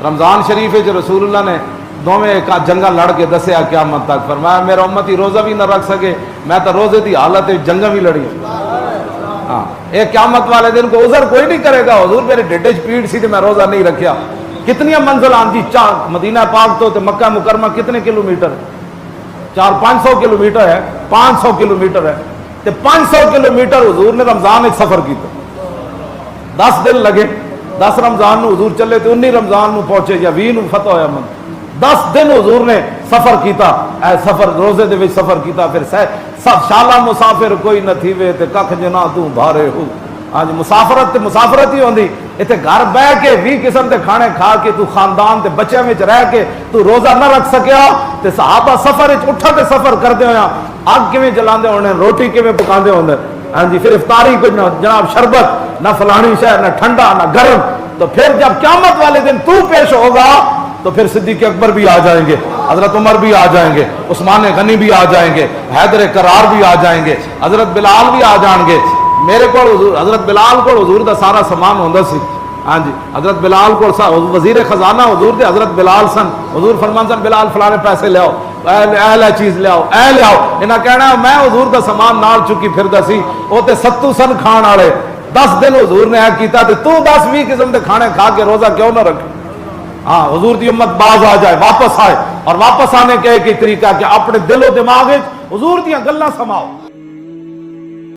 رمضان شریف جو رسول اللہ نے دوویں ایک جنگا لڑ کے دسیا قیامت تک، فرمایا میرا امتی روزہ بھی نہ رکھ سکے، میں تو روزے دی حالت جنگا بھی لڑی۔ ہاں ایک قیامت والے دن کو عذر کوئی نہیں کرے گا، حضور میرے ڈیڈے پیڑ سی تے میں روزہ نہیں رکھیا۔ کتنی منزل آندی چار مدینہ پاک تو مکہ مکرمہ کتنے کلومیٹر؟ 400-500 کلومیٹر ہے، 500 کلومیٹر ہے، تے 500 کلومیٹر حضور نے رمضان ایک سفر کیتا، 10 دن لگے۔ 10 رمضان نو حضور چلے تے 19 رمضان نو پہنچے یا 20 نو فتح ہویا من۔ 10 دن حضور نے سفر کیتا، اے سفر روزے دے وچ سفر کیتا۔ پھر سب شالا مسافر کوئی نہ تھیوے تے ککھ جنا تو بھارے ہو۔ آج مسافرت تے مسافرت ہی ہوندی، ایتھے گھر بہ کے 20 قسم دے کھانے کھا کے تو خاندان تے بچیاں وچ رہ کے تو روزہ نہ رکھ سکیا تے صحابہ سفر وچ اٹھا تے سفر کردے ہویا اگ کیویں جلاندے ہونے، روٹی کیویں پکاندے ہوندے، ہاں جی پھر افطاری کو جناب شربت نہ فلانی شے نہ ٹھنڈا نہ گرم۔ تو پھر جب قیامت والے دن تو پیش ہوگا تو پھر صدیق اکبر بھی آ جائیں گے، حضرت عمر بھی آ جائیں گے، عثمان غنی بھی آ جائیں گے، حیدر کرار بھی آ جائیں گے، حضرت بلال بھی آ جائیں گے۔ میرے کو حضرت بلال کو حضور دا سارا سامان ہوندا سی، ہاں جی حضرت بلال کو وزیر خزانہ حضور دے حضرت بلال سن۔ حضور فرمان سن بلال فلانے پیسے لے آؤ، اے چیز لے آؤ، اے لے آؤ، انہاں کہنا میں حضور دا سامان نال چکی پھردا سی، او تے 70 سن کھان والے۔ 10 دن حضور نے کیتا تے تو 10-20 قسم دے کھانے کھا کے روزہ کیوں نہ رکھے؟ ہاں حضور دی امت باز آ جائے، واپس آئے، اور واپس آنے کا ایک طریقہ کہ اپنے دل و دماغ حضور دیاں گلاں سماؤ۔